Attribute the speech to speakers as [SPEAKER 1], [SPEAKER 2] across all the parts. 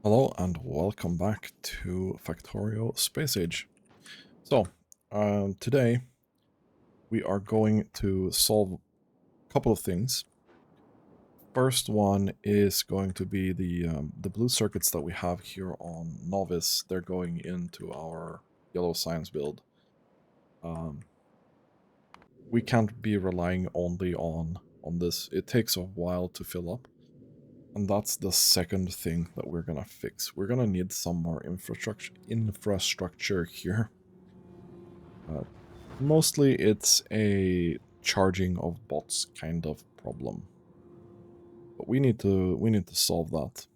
[SPEAKER 1] Hello and welcome back to Factorio Space Age. So, today we are going to solve a couple of things. First one is going to be the blue circuits that we have here on Novice. They're going into our yellow science build. We can't be relying only on this. It takes a while to fill up. And that's the second thing that we're gonna fix. We're gonna need some more infrastructure here. Mostly it's a charging of bots kind of problem. But we need to solve that.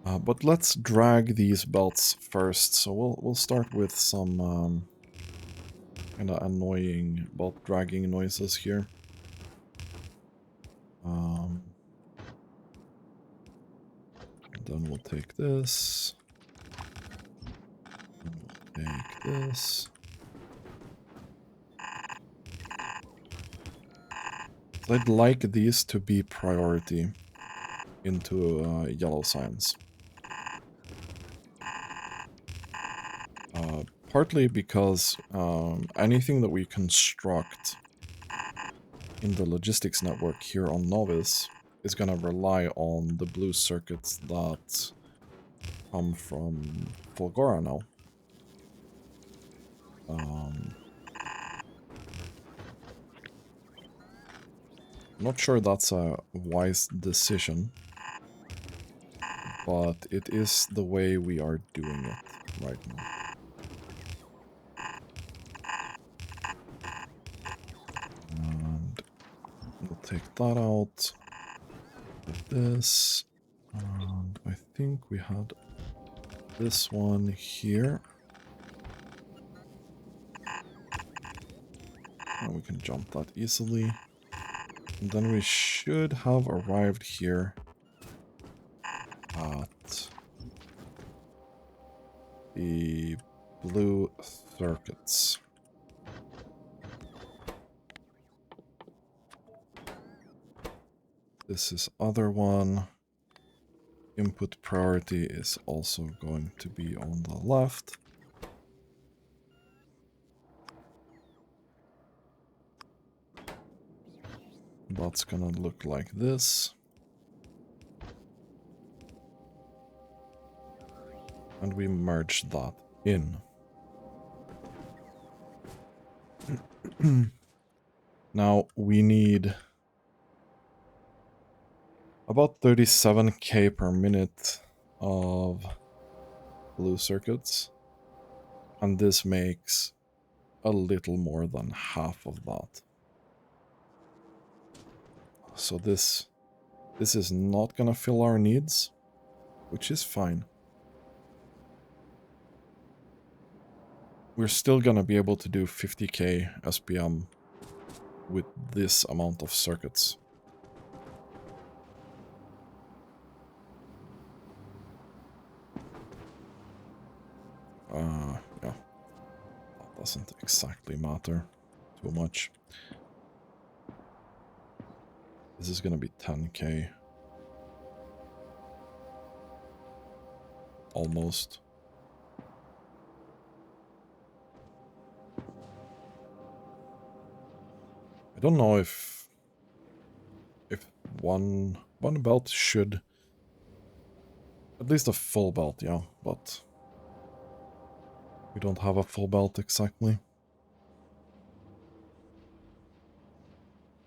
[SPEAKER 1] But let's drag these belts first. So we'll start with some kind of annoying belt dragging noises here. Then we'll take this. We'll take this. I'd like these to be priority into yellow science. Partly because anything that we construct in the logistics network here on Novice is going to rely on the blue circuits that come from Fulgora now. I'm not sure that's a wise decision, but it is the way we are doing it right now. And we'll take that out with this. And I think we had this one here. And we can jump that easily. And then we should have arrived here at the blue circuits. This is other one. Input priority is also going to be on the left. That's gonna look like this. And we merge that in. Now we need about 37k per minute of blue circuits. And this makes a little more than half of that. So this is not gonna fill our needs, which is fine. We're still gonna be able to do 50k SPM with this amount of circuits. Yeah. That doesn't exactly matter too much. This is gonna be 10k. Almost. I don't know if one belt should, at least a full belt, yeah, but we don't have a full belt exactly.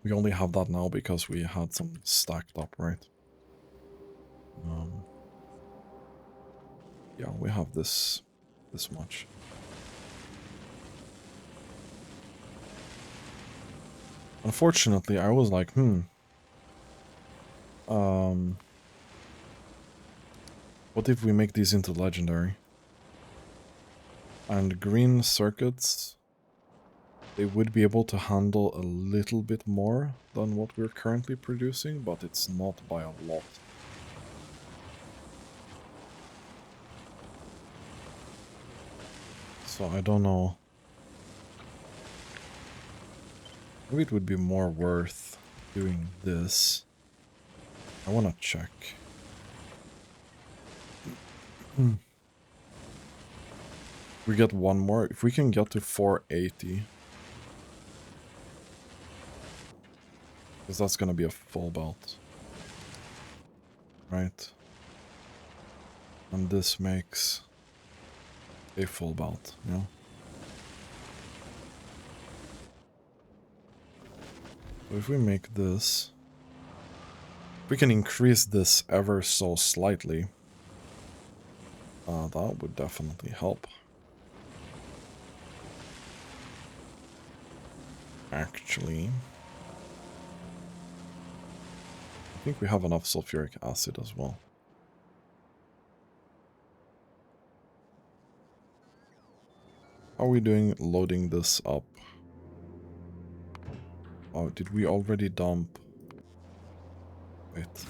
[SPEAKER 1] We only have that now because we had some stacked up, right? Yeah, we have this much. Unfortunately, I was like, what if we make these into legendary? And green circuits, they would be able to handle a little bit more than what we're currently producing, but it's not by a lot. So I don't know. Maybe it would be more worth doing this. I want to check. We get one more. If we can get to 480, because that's gonna be a full belt, right? And this makes a full belt, you know? So if we make this, we can increase this ever so slightly. That would definitely help. Actually, I think we have enough sulfuric acid as well. How are we doing loading this up? Oh, did we already dump? Wait.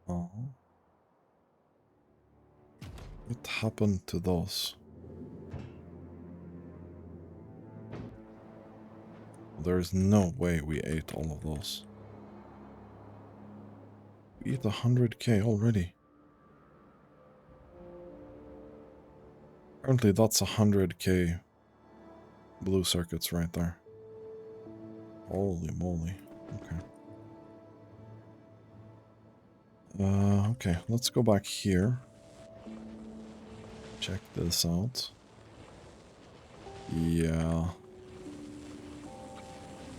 [SPEAKER 1] Oh. What happened to those? There's no way we ate all of those. We ate 100k already. Apparently that's 100k blue circuits right there. Holy moly. Okay. Okay, let's go back here. Check this out. Yeah.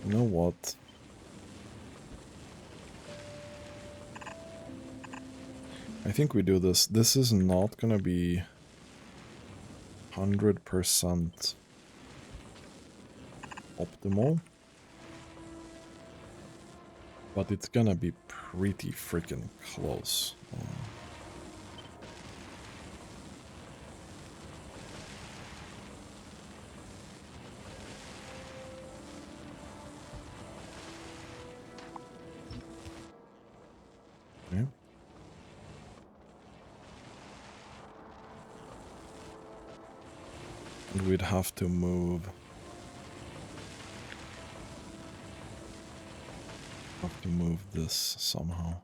[SPEAKER 1] You know what? I think we do this. This is not gonna be 100% optimal, but it's gonna be pretty freaking close. Okay. And we'd have to move. Have to move this somehow.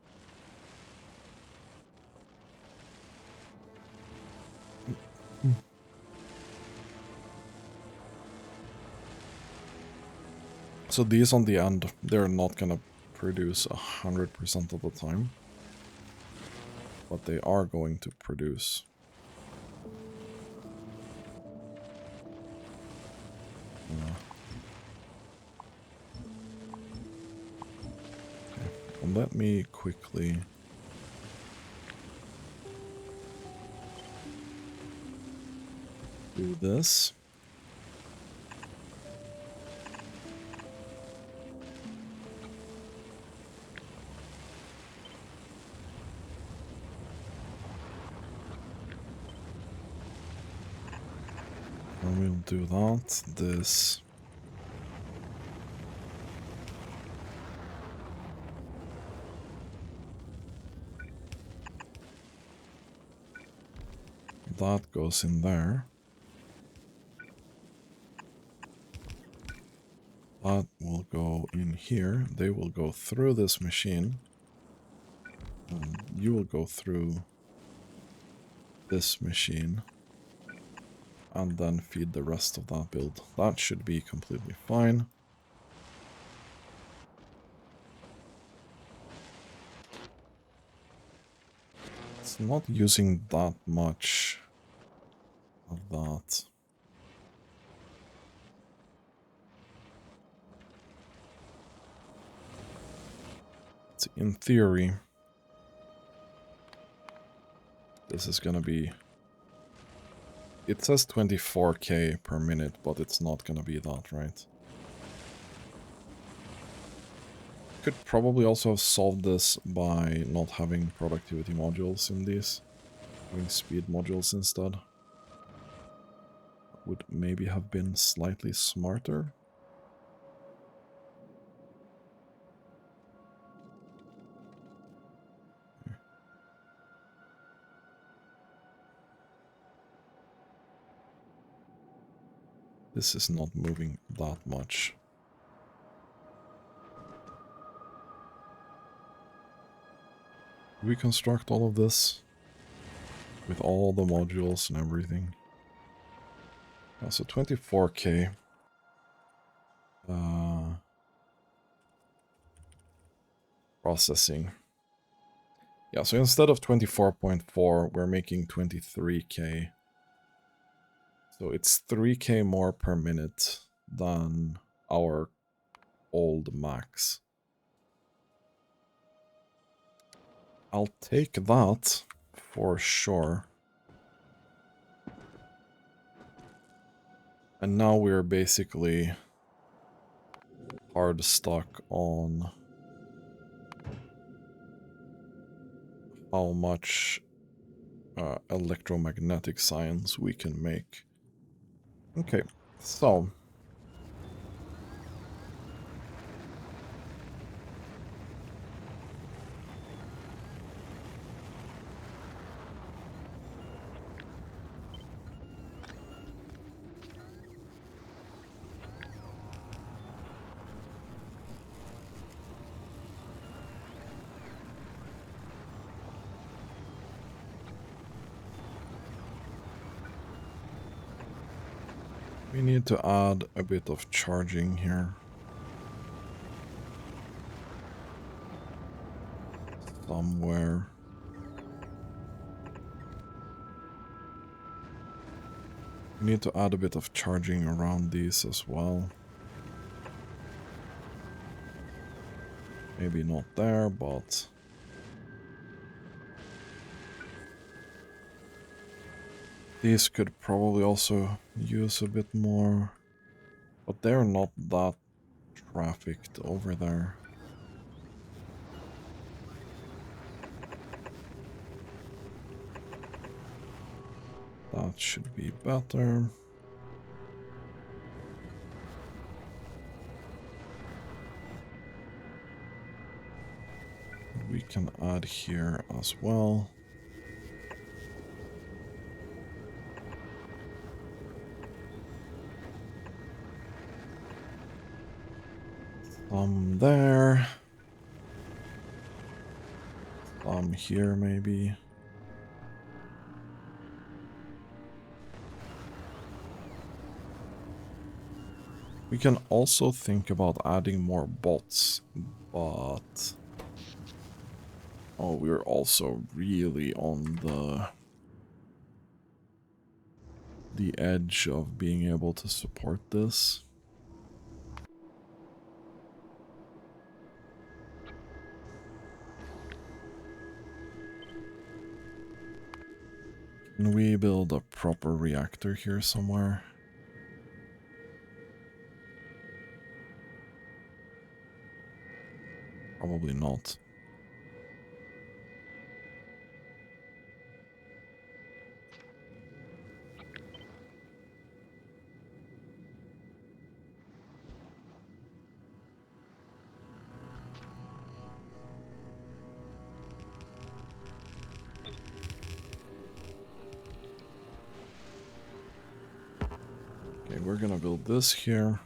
[SPEAKER 1] So these on the end, they're not gonna produce 100% of the time, but they are going to produce. Okay. And let me quickly do this. And we'll do that. This. That goes in there. That will go in here. They will go through this machine. And you will go through this machine. And then feed the rest of that build. That should be completely fine. It's not using that much of that. So in theory, this is gonna be... It says 24k per minute, but it's not gonna be that, right? Could probably also have solved this by not having productivity modules in these. Having speed modules instead. Would maybe have been slightly smarter. This is not moving that much. Reconstruct all of this. with all the modules and everything. So 24k. Processing. Yeah, so instead of 24.4, we're making 23k. So it's 3k more per minute than our old max. I'll take that for sure. And now we're basically hard stuck on how much electromagnetic science we can make. Okay, so we need to add a bit of charging here. Somewhere. We need to add a bit of charging around these as well. Maybe not there, but... these could probably also use a bit more. But they're not that trafficked over there. That should be better. We can add here as well. Some there. Some here maybe. We can also think about adding more bots, but... oh, we're also really on the edge of being able to support this. Can we build a proper reactor here somewhere? Probably not. Okay, we're gonna build this here.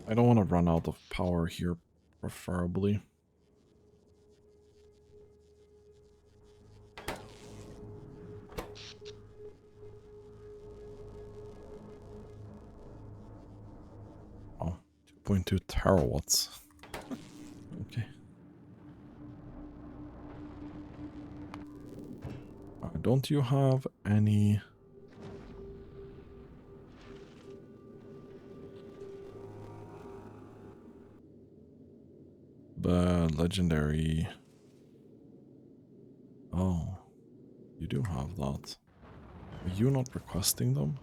[SPEAKER 1] I don't want to run out of power here, preferably. Oh, 2.2 terawatts. Okay. Don't you have any... the legendary... oh, you do have that. Are you not requesting them?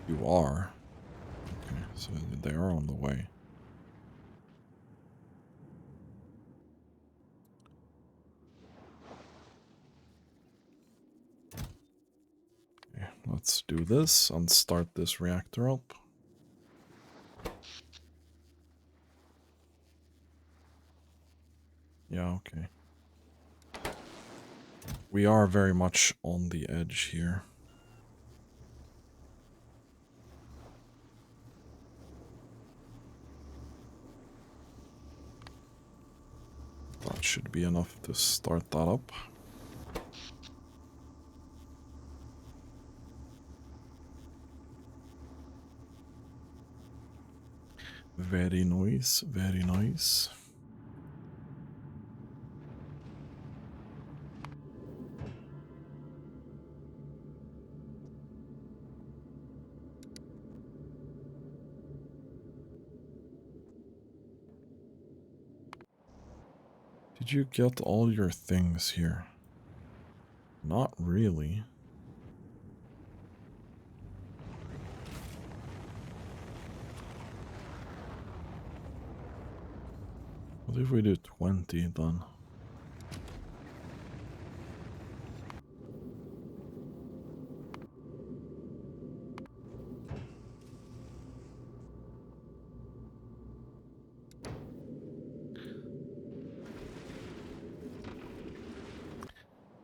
[SPEAKER 1] You are. Okay, so they are on the way. Okay, let's do this and start this reactor up. Yeah, okay. We are very much on the edge here. That should be enough to start that up. Very nice, very nice. Did you get all your things here? Not really. What if we do 20 then?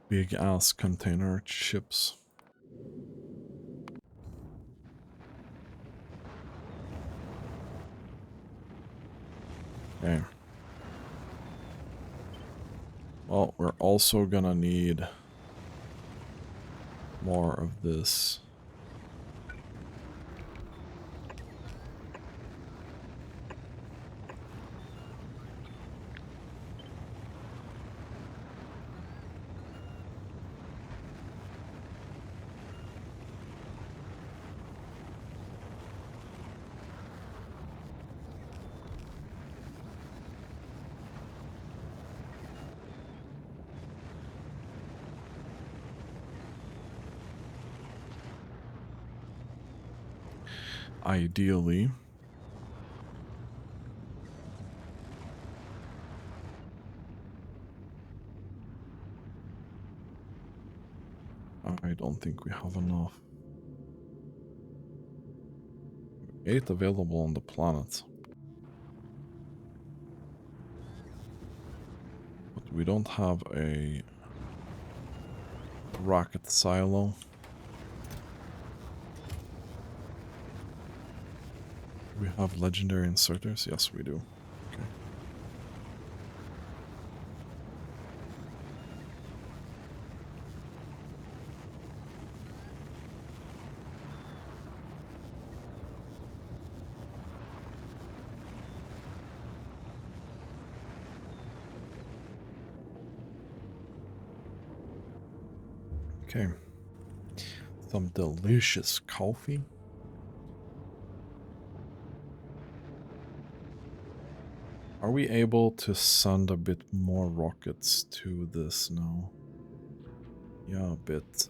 [SPEAKER 1] Big ass container ships. Okay. Well, we're also gonna need more of this. Ideally. I don't think we have enough. 8 available on the planet. But we don't have a rocket silo. We have legendary inserters? Yes, we do. Okay. Okay. Some delicious coffee. Are we able to send a bit more rockets to this now? Yeah, a bit.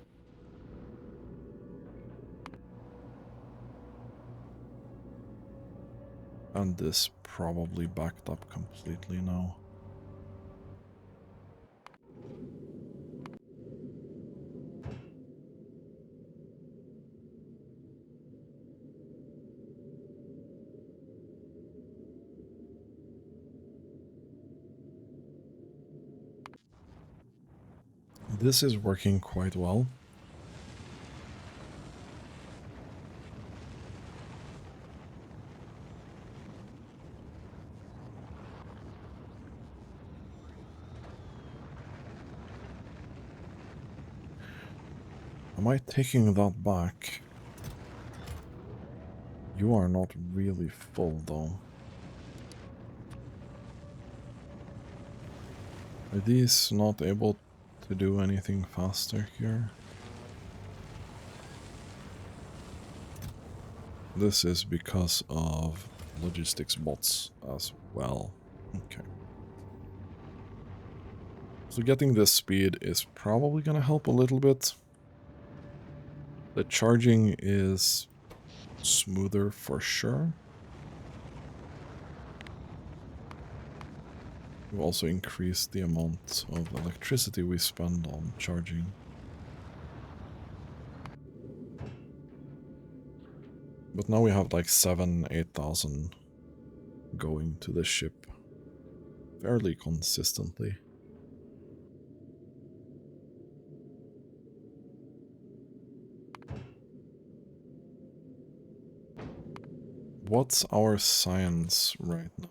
[SPEAKER 1] And this probably backed up completely now. This is working quite well. Am I taking that back? You are not really full though. Are these not able to do anything faster here? This is because of logistics bots as well. Okay. So getting this speed is probably gonna help a little bit. The charging is smoother for sure. We've also increased the amount of electricity we spend on charging. But now we have like 8,000 going to the ship fairly consistently. What's our science right now?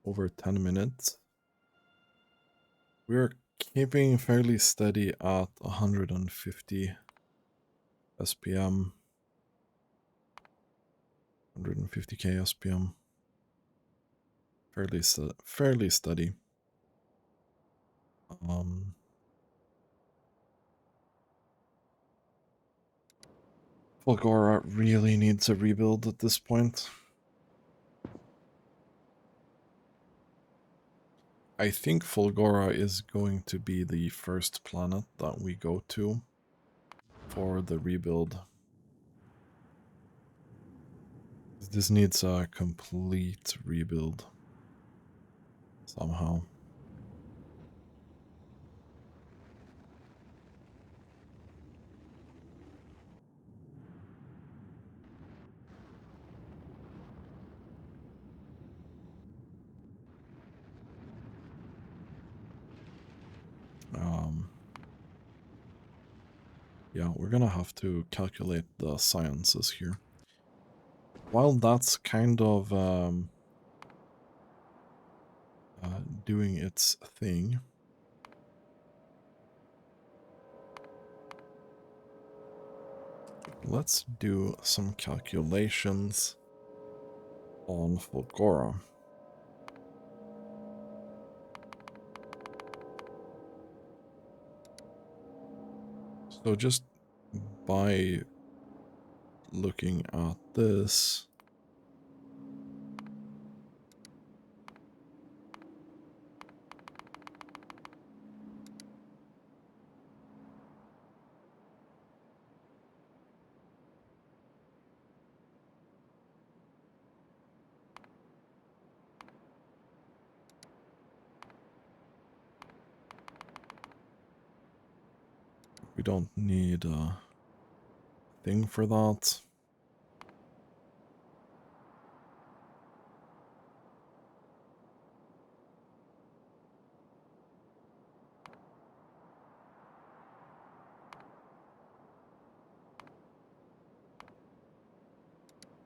[SPEAKER 1] over 10 minutes. We're keeping fairly steady at 150 SPM. 150k SPM. Fairly steady. Fulgora really needs a rebuild at this point. I think Fulgora is going to be the first planet that we go to for the rebuild. This needs a complete rebuild somehow. Yeah, we're gonna have to calculate the sciences here. While that's kind of doing its thing, let's do some calculations on Fulgora. So just by looking at this, we don't need a thing for that.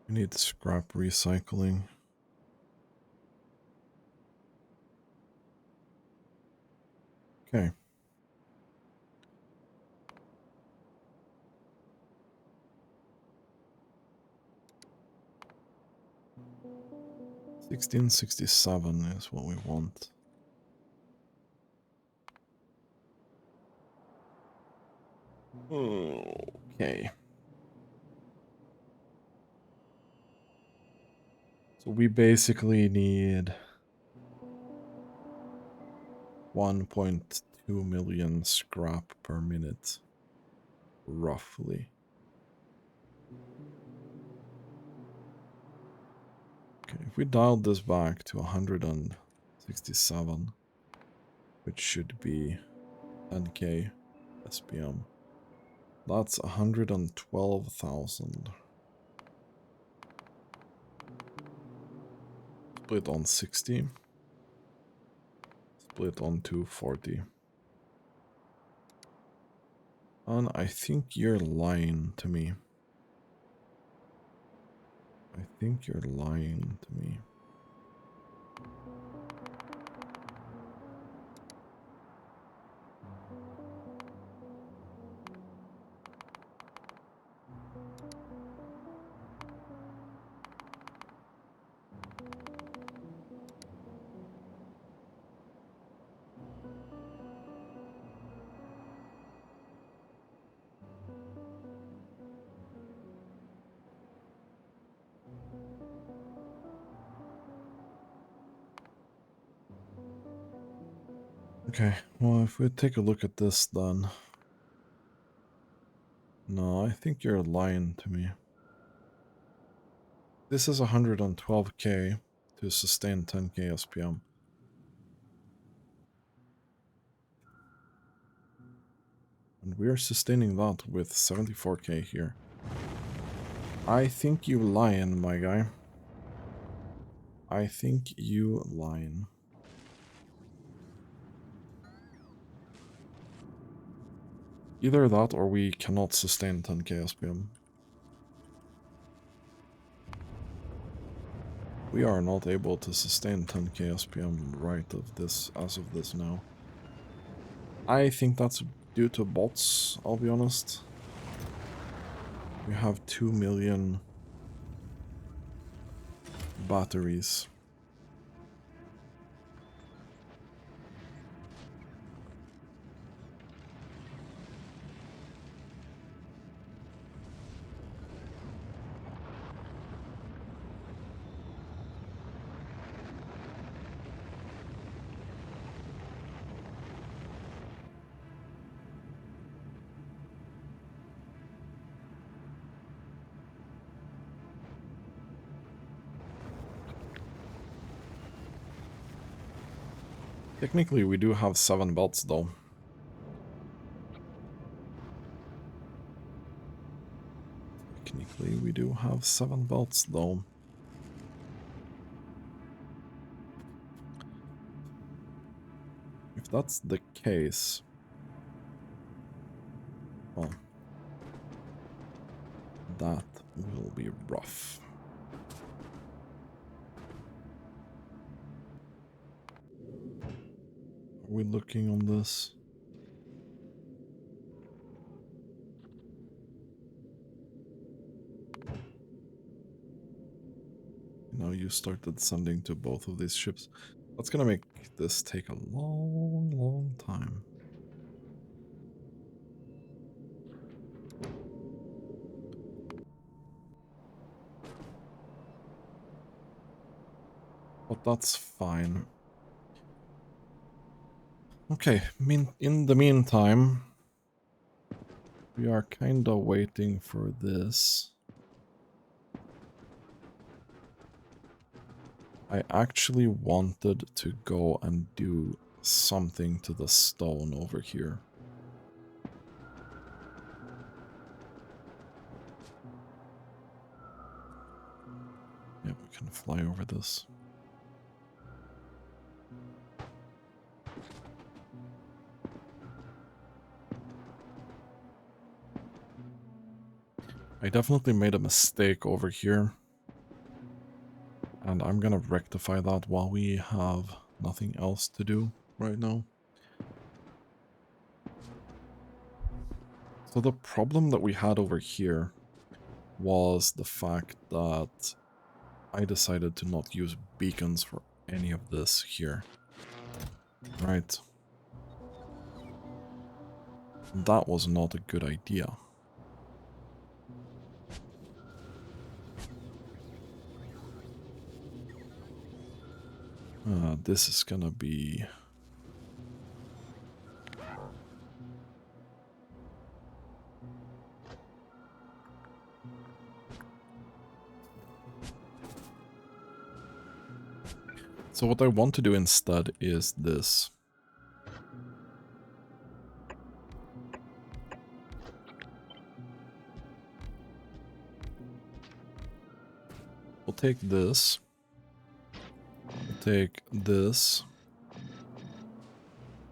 [SPEAKER 1] We need scrap recycling. Okay. $1667 is what we want. Okay. So we basically need 1.2 million scrap per minute, roughly. Okay, if we dialed this back to 167, which should be 10k SPM, that's 112,000. Split on 60. Split on 240. And I think you're lying to me. I think you're lying to me. Okay, well, if we take a look at this then. No, I think you're lying to me. This is 112k to sustain 10k SPM. And we're sustaining that with 74k here. I think you lying, my guy. I think you lying. Either that or we cannot sustain 10k SPM. We are not able to sustain 10k SPM as of this now. I think that's due to bots, I'll be honest. We have 2 million batteries. Technically, we do have 7 belts, though. Technically, we do have 7 belts, though. If that's the case... well... that will be rough. Are we looking on this? Now you started sending to both of these ships. That's gonna make this take a long, long time. But that's fine. Okay, in the meantime, we are kinda waiting for this. I actually wanted to go and do something to the stone over here. Yeah, we can fly over this. I definitely made a mistake over here. And I'm gonna rectify that while we have nothing else to do right now. So the problem that we had over here was the fact that I decided to not use beacons for any of this here. Right. That was not a good idea. This is gonna be... So what I want to do instead is this. We'll take this. We'll take this.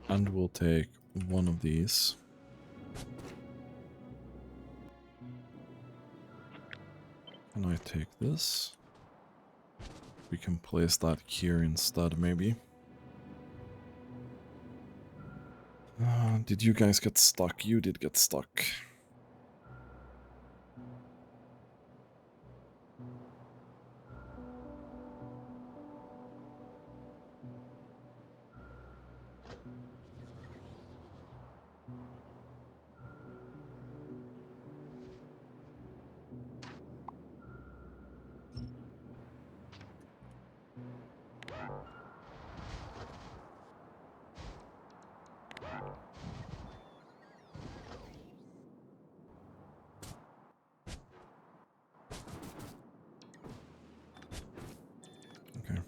[SPEAKER 1] And we'll take one of these. And I take this. We can place that here instead, maybe. Did you guys get stuck? You did get stuck. Okay.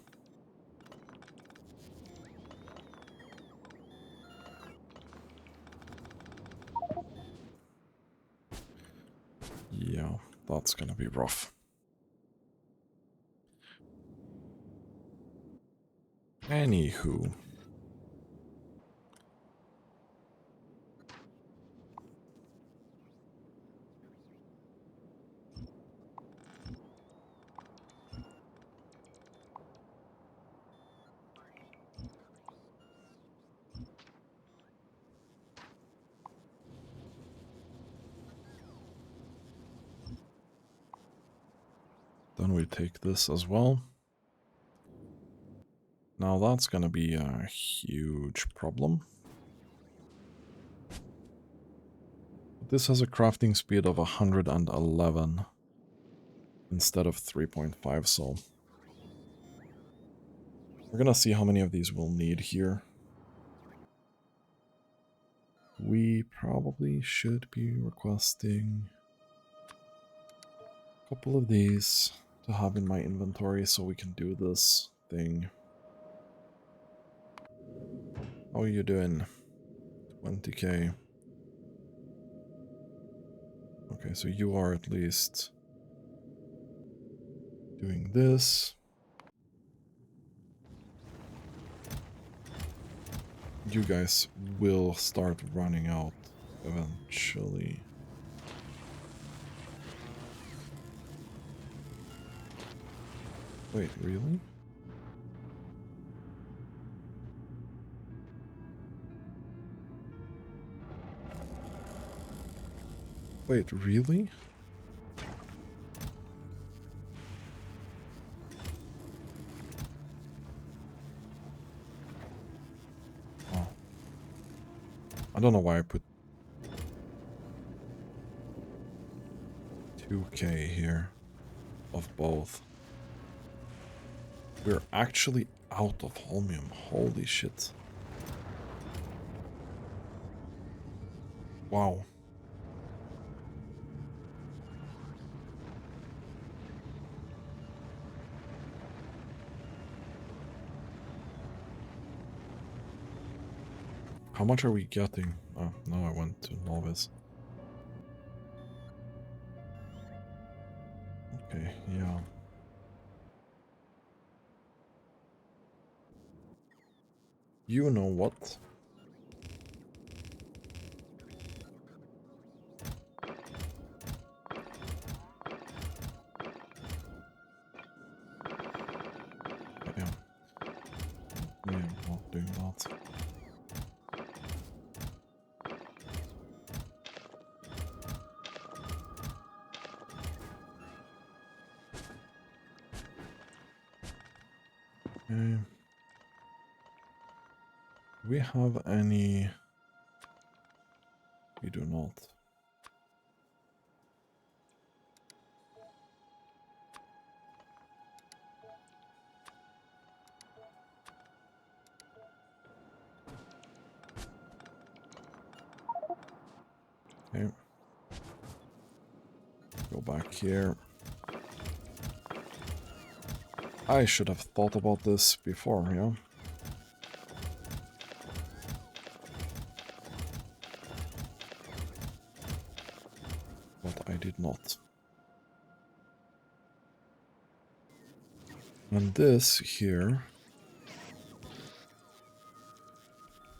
[SPEAKER 1] Yeah, that's gonna be rough. Anywho. Then we take this as well. Now that's gonna be a huge problem. This has a crafting speed of 111 instead of 3.5, so we're gonna see how many of these we'll need here. We probably should be requesting a couple of these to have in my inventory so we can do this thing. How are you doing? 20k. Okay, so you are at least doing this. You guys will start running out eventually. Wait, really? Wait, really? Oh. I don't know why I put 2k here of both. We're actually out of holmium. Holy shit. Wow. How much are we getting? Oh, no, I went to novice. Okay, yeah. You know what? Yeah. Yeah, not doing that. Okay. Do we have any? We do not. Okay. Go back here. I should have thought about this before, yeah? But I did not. And this here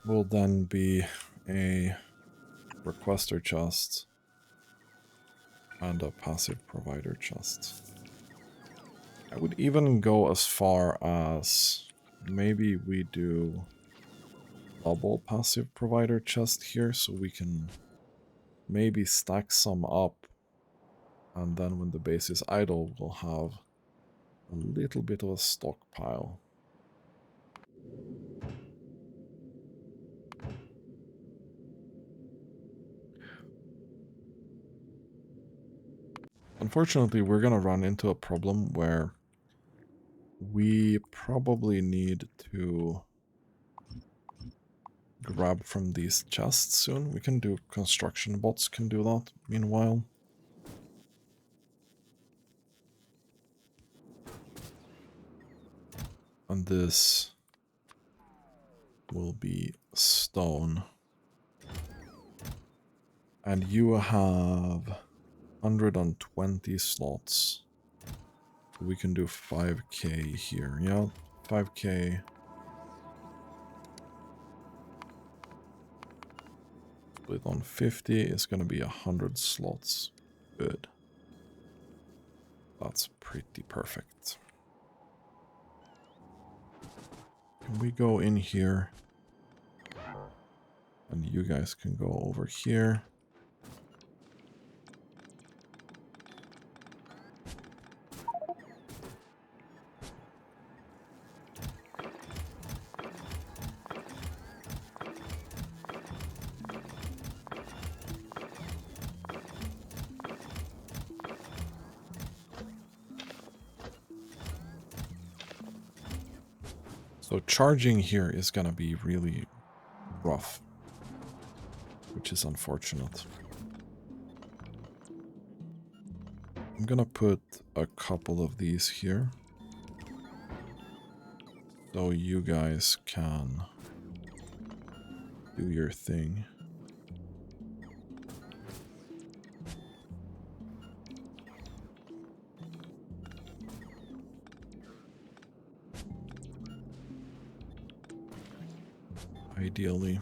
[SPEAKER 1] will then be a requester chest and a passive provider chest. I would even go as far as maybe we do double passive provider chest here so we can maybe stack some up, and then when the base is idle we'll have a little bit of a stockpile. Unfortunately, we're gonna run into a problem where we probably need to grab from these chests soon. We can do construction bots can do that meanwhile. And this will be stone. And you have 120 slots. We can do 5k here. Yeah, 5k. Split on 50 is going to be 100 slots. Good. That's pretty perfect. Can we go in here? And you guys can go over here. So charging here is gonna be really rough, which is unfortunate. I'm gonna put a couple of these here, so you guys can do your thing. Ideally.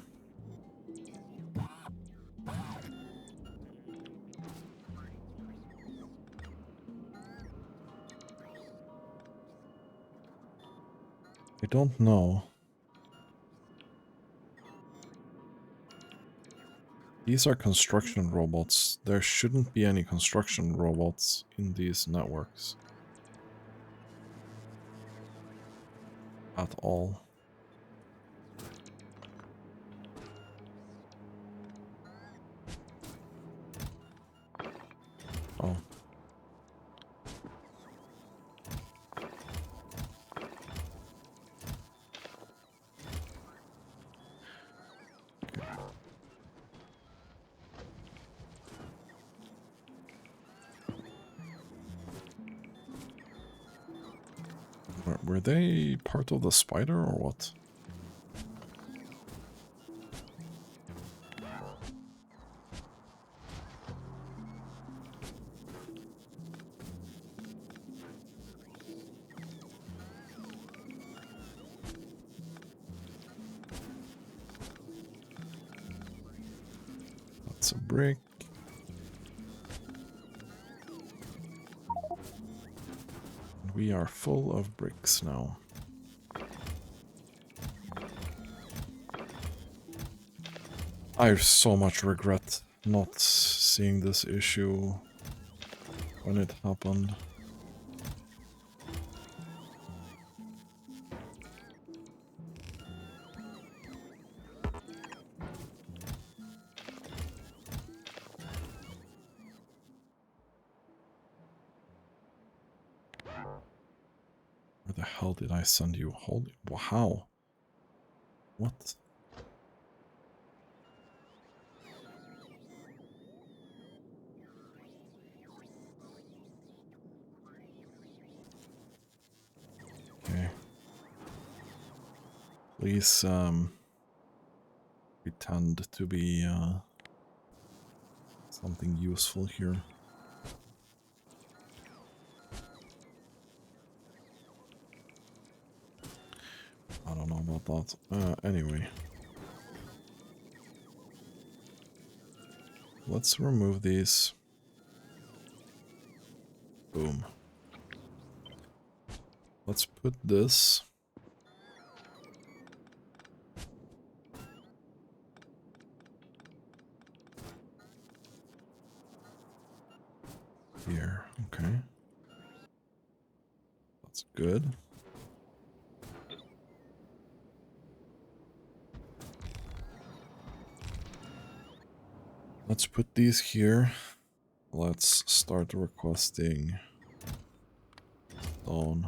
[SPEAKER 1] I don't know. These are construction robots. There shouldn't be any construction robots in these networks. At all. Oh. Were they part of the spider or what? That's a brick. We are full of bricks now. I have so much regret not seeing this issue when it happened. Where the hell did I send you? Holy... Wow. What? Okay. Please, pretend to be, something useful here. I don't know about that. Anyway. Let's remove these. Boom. Let's put this. Here, okay. That's good. Let's put these here. Let's start requesting stone.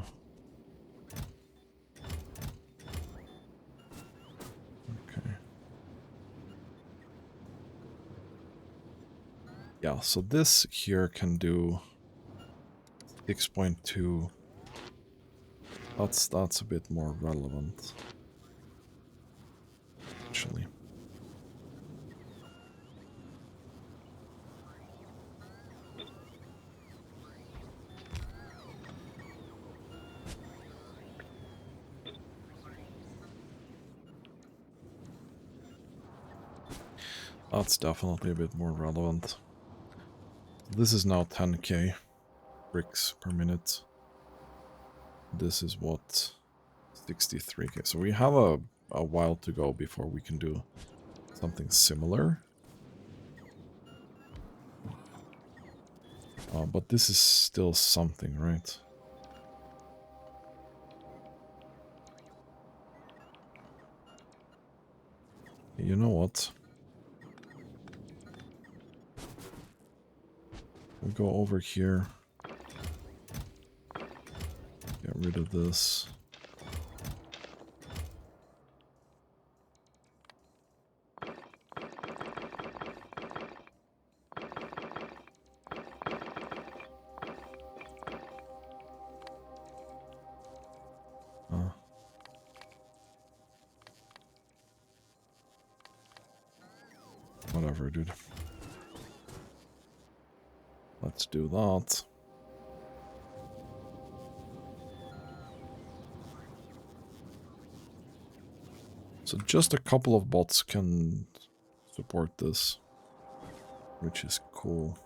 [SPEAKER 1] Okay. Yeah, so this here can do 6.2. That's a bit more relevant. Actually. That's definitely a bit more relevant. This is now 10k bricks per minute. This is what? 63k. So we have a while to go before we can do something similar. But this is still something, right? You know what? We'll go over here. Get rid of this. whatever, dude. Let's do that. So just a couple of bots can support this, which is cool.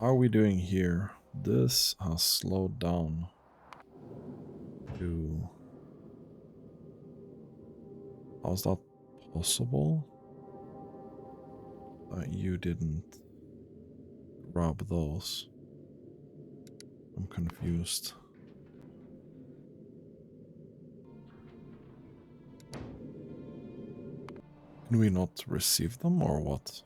[SPEAKER 1] How are we doing here? This has slowed down to... How's that possible? You didn't grab those. I'm confused. Can we not receive them or what?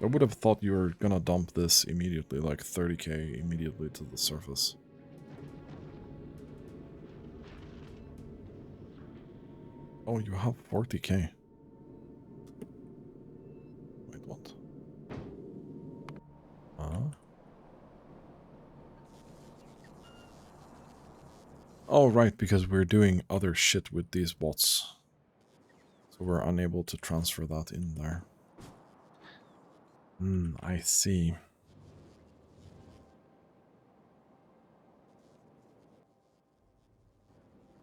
[SPEAKER 1] I would have thought you were gonna dump this immediately, like 30k immediately to the surface. Oh, you have 40k. Wait, what? Huh? Oh, right, because we're doing other shit with these bots. So we're unable to transfer that in there. I see.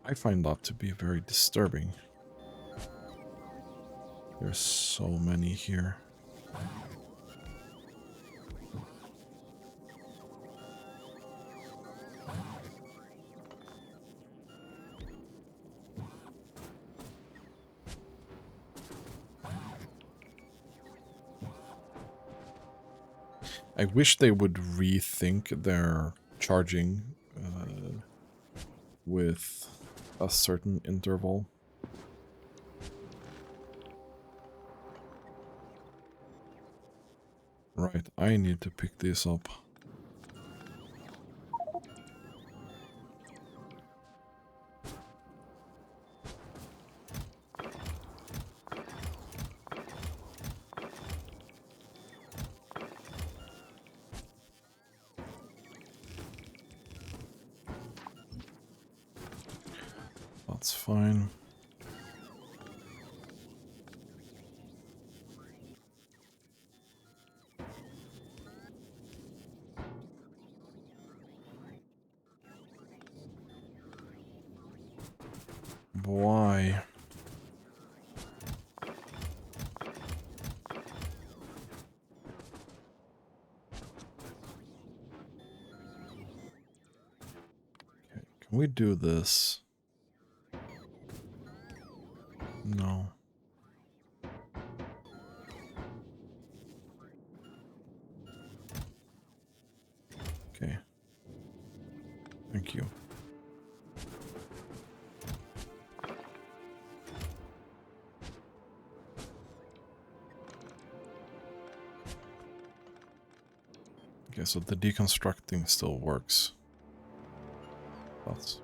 [SPEAKER 1] I find that to be very disturbing. There's so many here. I wish they would rethink their charging with a certain interval. Right, I need to pick these up. That's fine. Why? Okay, can we do this? No. Okay. Thank you. Okay, so the deconstructing still works. That's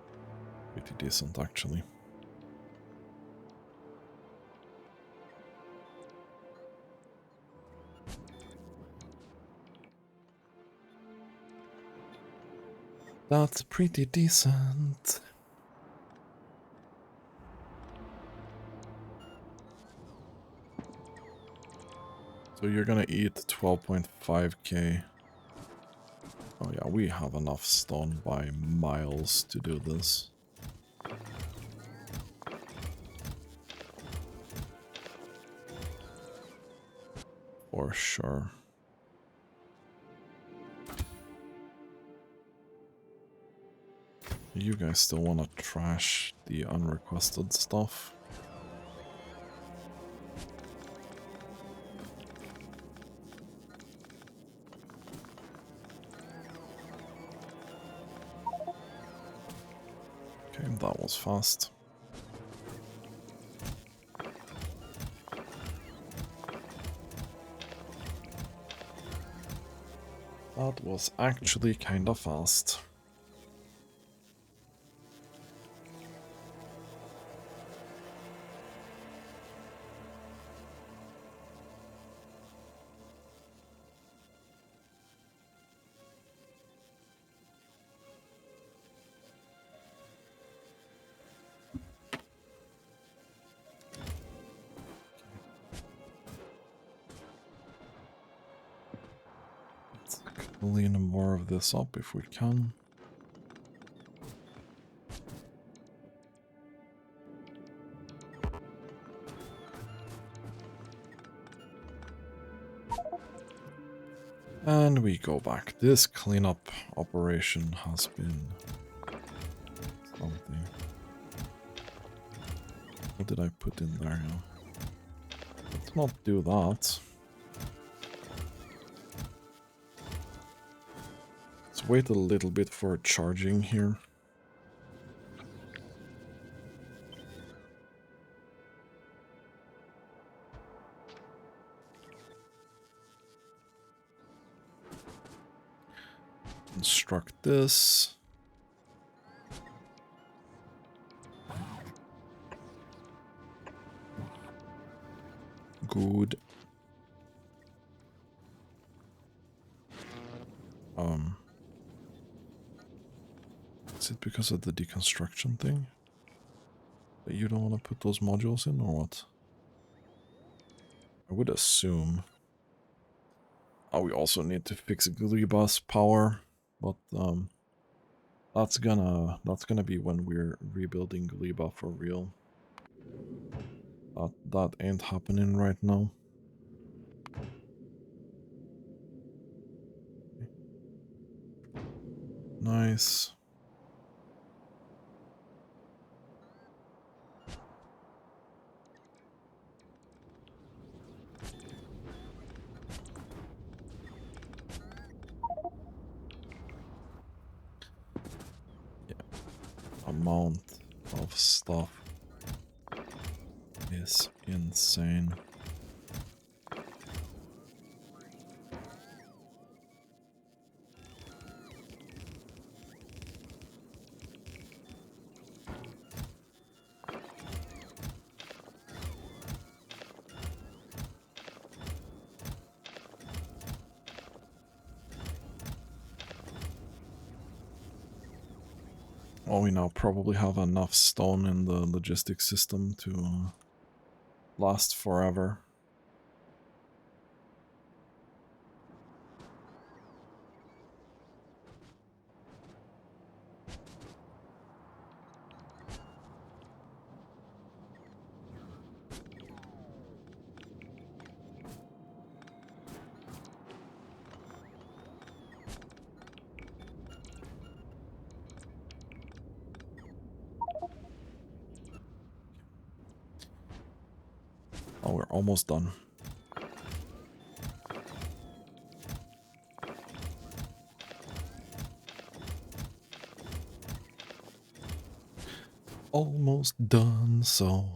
[SPEAKER 1] pretty decent, actually. That's pretty decent. So you're gonna eat 12.5k. Oh yeah, we have enough stone by miles to do this. For sure. You guys still want to trash the unrequested stuff? Okay, that was fast. That was actually kind of fast. clean more of this up if we can. And we go back. This cleanup operation has been something. What did I put in there? Let's not do that. Let's wait a little bit for charging here. Construct this. Good. Is it because of the deconstruction thing? That you don't want to put those modules in, or what? I would assume. Oh, we also need to fix Gleeba's power, but that's gonna be when we're rebuilding Gleeba for real. That ain't happening right now. Nice. Yeah. Amount of stuff is insane. Oh, we now probably have enough stone in the logistics system to last forever. Oh, we're almost done. Almost done, so...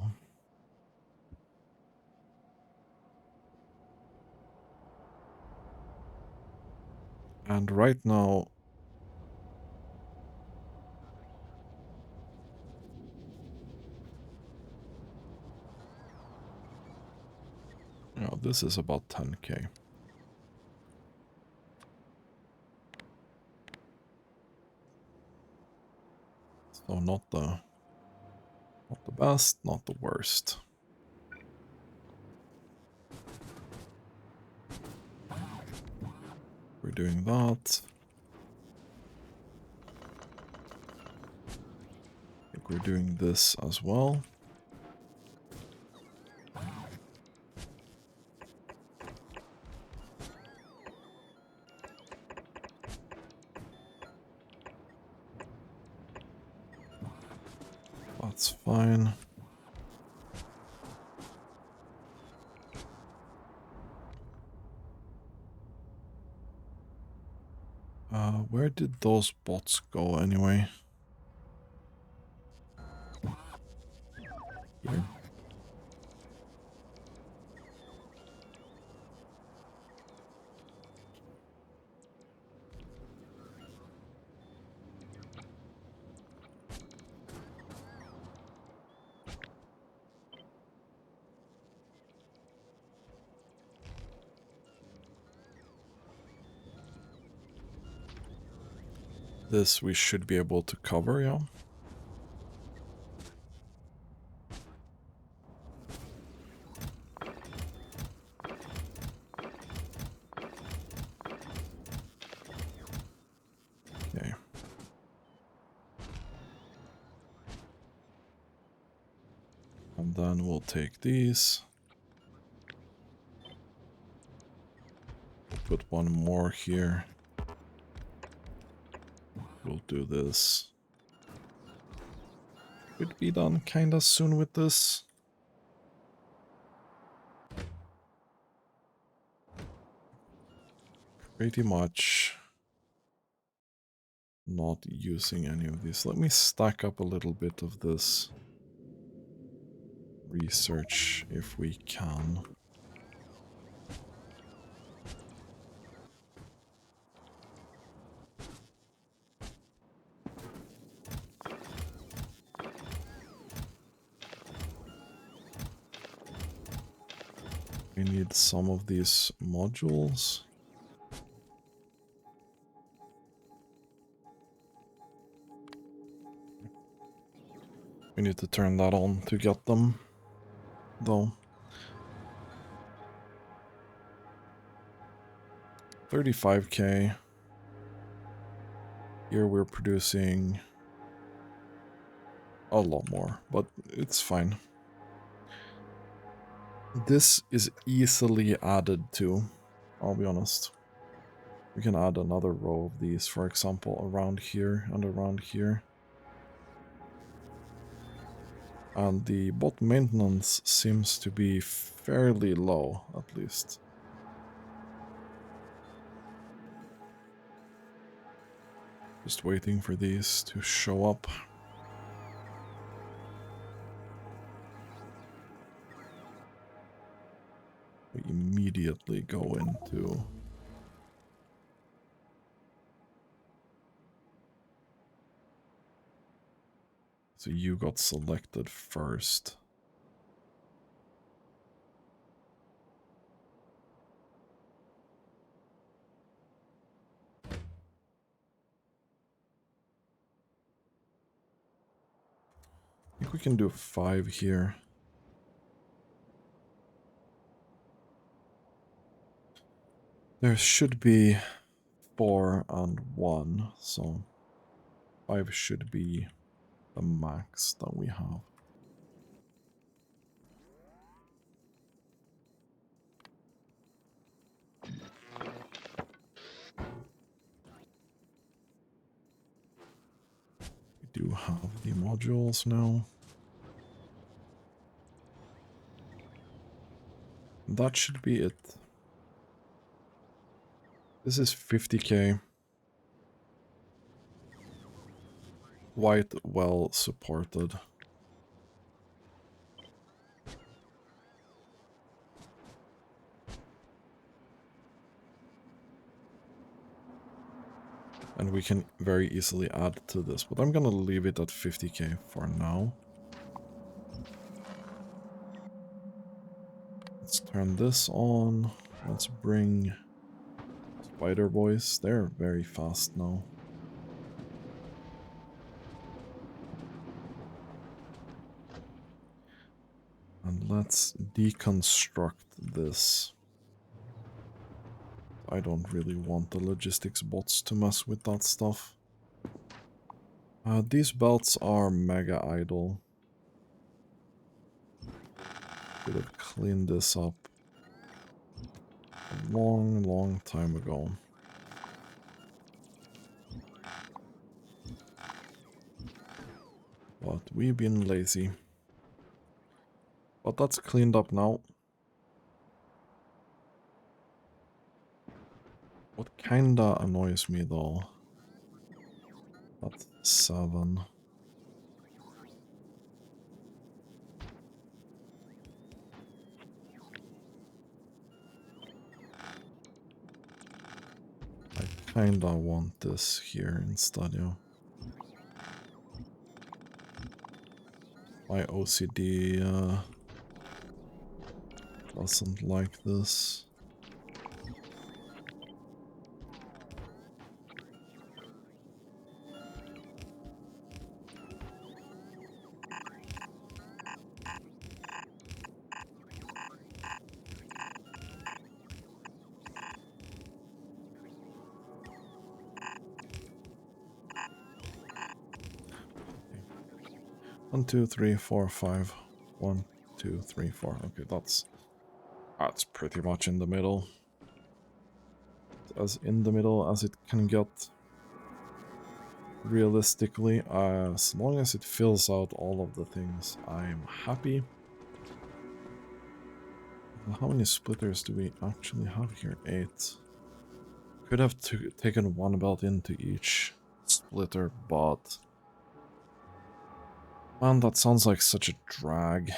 [SPEAKER 1] And right now... Yeah, this is about 10k. So not the best, not the worst. We're doing that. I think we're doing this as well. That's fine. Where did those bots go anyway? Here. This we should be able to cover, yeah. And then we'll take these. Put one more here. We'll do this. We'd be done kinda soon with this. Pretty much not using any of these. Let me stack up a little bit of this research if we can. We need some of these modules. We need to turn that on to get them, though. 35k. Here we're producing a lot more, but it's fine. This is easily added to, I'll be honest. We can add another row of these, for example, around here and around here. And the bot maintenance seems to be fairly low, at least. Just waiting for these to show up. We immediately go into... So you got selected first. I think we can do 5 here. There should be 4 and 1, so 5 should be the max that we have. We do have the modules now. That should be it. This is 50k. Quite well supported. And we can very easily add to this, but I'm gonna leave it at 50k for now. Let's turn this on. Let's bring spider boys. They're very fast now. And let's deconstruct this. I don't really want the logistics bots to mess with that stuff. These belts are mega idle. Could have cleaned this up a long time ago. But we've been lazy. But that's cleaned up now. What kinda annoys me though, that's 7. I kinda want this here instead, yeah. My OCD doesn't like this. One, two, three, four, five. 1, 2, 3, 4. Okay, that's pretty much in the middle. As in the middle as it can get. Realistically, as long as it fills out all of the things, I'm happy. How many splitters do we actually have here? 8. Could have taken one belt into each splitter, but... Man, that sounds like such a drag.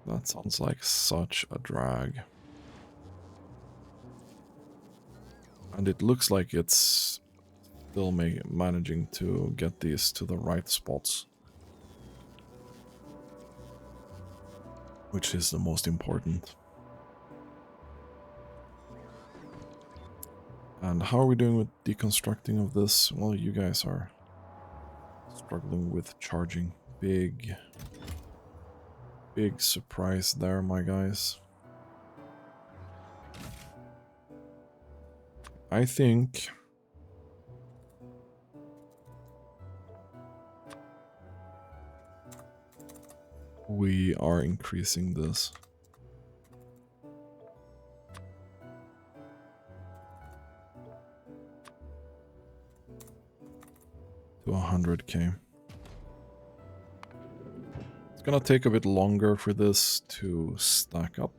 [SPEAKER 1] That sounds like such a drag. And it looks like it's still managing to get these to the right spots. Which is the most important. And how are we doing with deconstructing of this? Well, you guys are struggling with charging. Big surprise there, my guys. I think we are increasing this to 100k. It's gonna take a bit longer for this to stack up.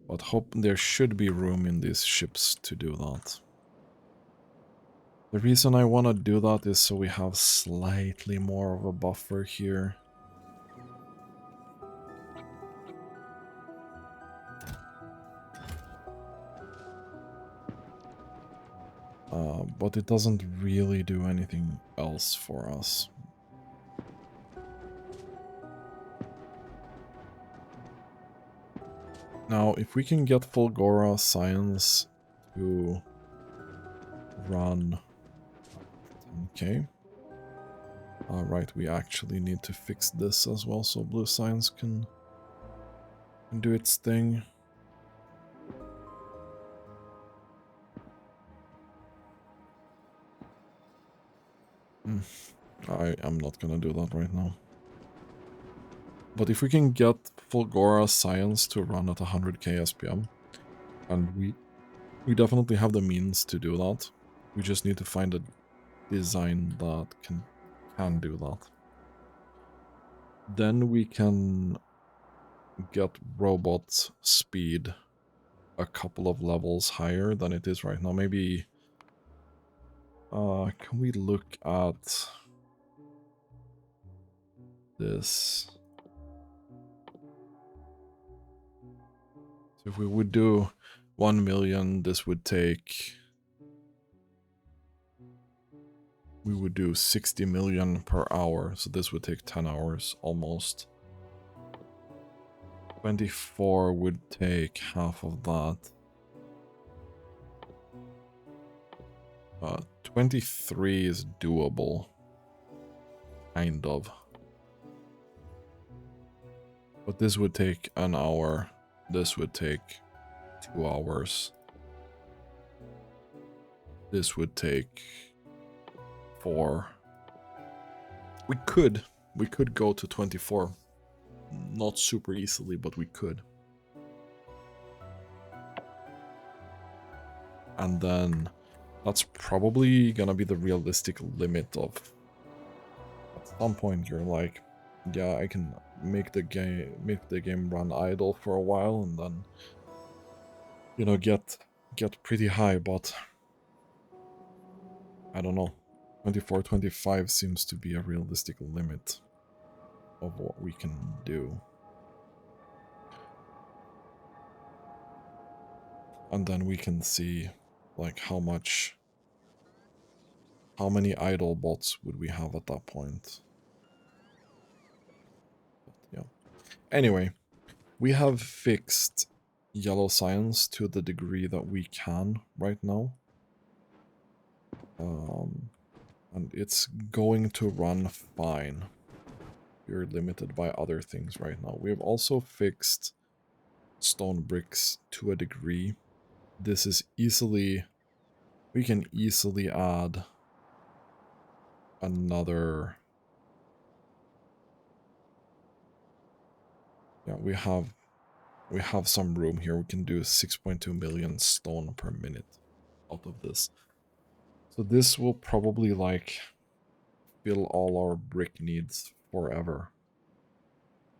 [SPEAKER 1] But hope there should be room in these ships to do that. The reason I want to do that is so we have slightly more of a buffer here. But it doesn't really do anything else for us. Now, if we can get Fulgora Science to run 10k. Right, we actually need to fix this as well so Blue Science can do its thing. I am not gonna do that right now. But if we can get Fulgora Science to run at 100k SPM, and we definitely have the means to do that. We just need to find a design that can do that. Then we can get robot speed a couple of levels higher than it is right now. Maybe can we look at this? So if we would do 1 million, this would take... We would do 60 million per hour, so this would take 10 hours almost. 24 would take half of that. 23 is doable. Kind of. But this would take an hour. This would take 2 hours. This would take 4. We could go to 24. Not super easily, but we could. And then that's probably gonna be the realistic limit of... At some point you're like, yeah, I can make the game run idle for a while and then, you know, get pretty high, but I don't know. 24, 25 seems to be a realistic limit of what we can do. And then we can see, like, how many idle bots would we have at that point. But, yeah. Anyway, we have fixed yellow science to the degree that we can right now. And it's going to run fine. We're limited by other things right now. We've also fixed stone bricks to a degree. This is easily, we can easily add another, yeah, we have some room here. We can do 6.2 million stone per minute out of this. So this will probably like fill all our brick needs forever.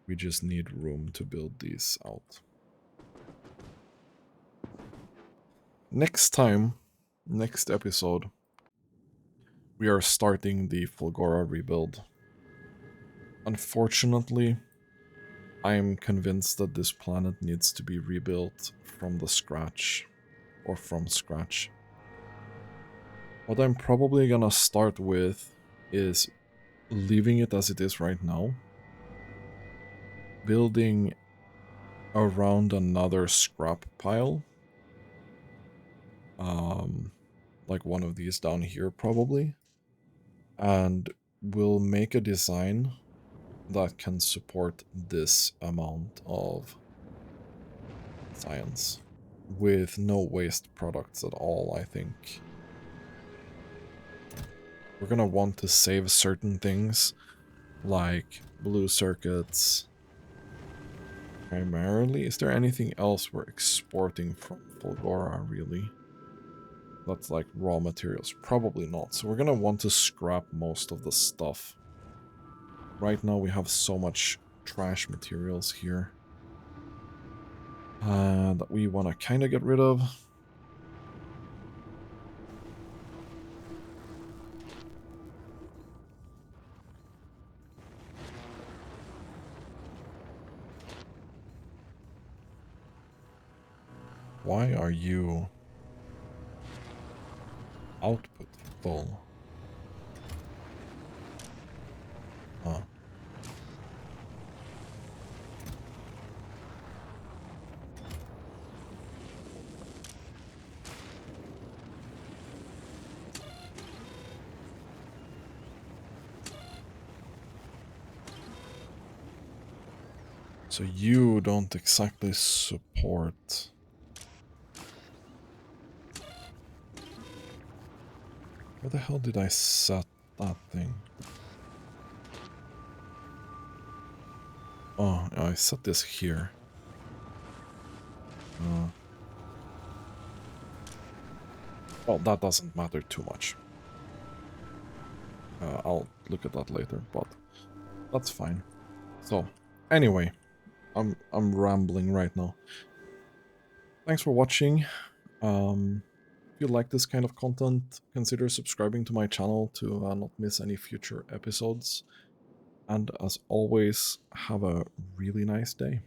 [SPEAKER 1] We just need room to build these out. Next time, next episode, we are starting the Fulgora rebuild. Unfortunately, I am convinced that this planet needs to be rebuilt from the scratch, or from scratch. What I'm probably gonna start with is leaving it as it is right now, building around another scrap pile, like one of these down here probably, and we'll make a design that can support this amount of science with no waste products at all. I think we're gonna want to save certain things like blue circuits primarily. Is there anything else we're exporting from Fulgora really? That's like raw materials. Probably not. So we're gonna want to scrap most of the stuff. Right now we have so much trash materials here that we want to kind of get rid of. Why are you output full? Huh. So you don't exactly support. Where the hell did I set that thing? Oh, I set this here. Well, that doesn't matter too much. I'll look at that later, but that's fine. So, anyway, I'm rambling right now. Thanks for watching. If you like this kind of content, consider subscribing to my channel to not miss any future episodes. And as always, have a really nice day.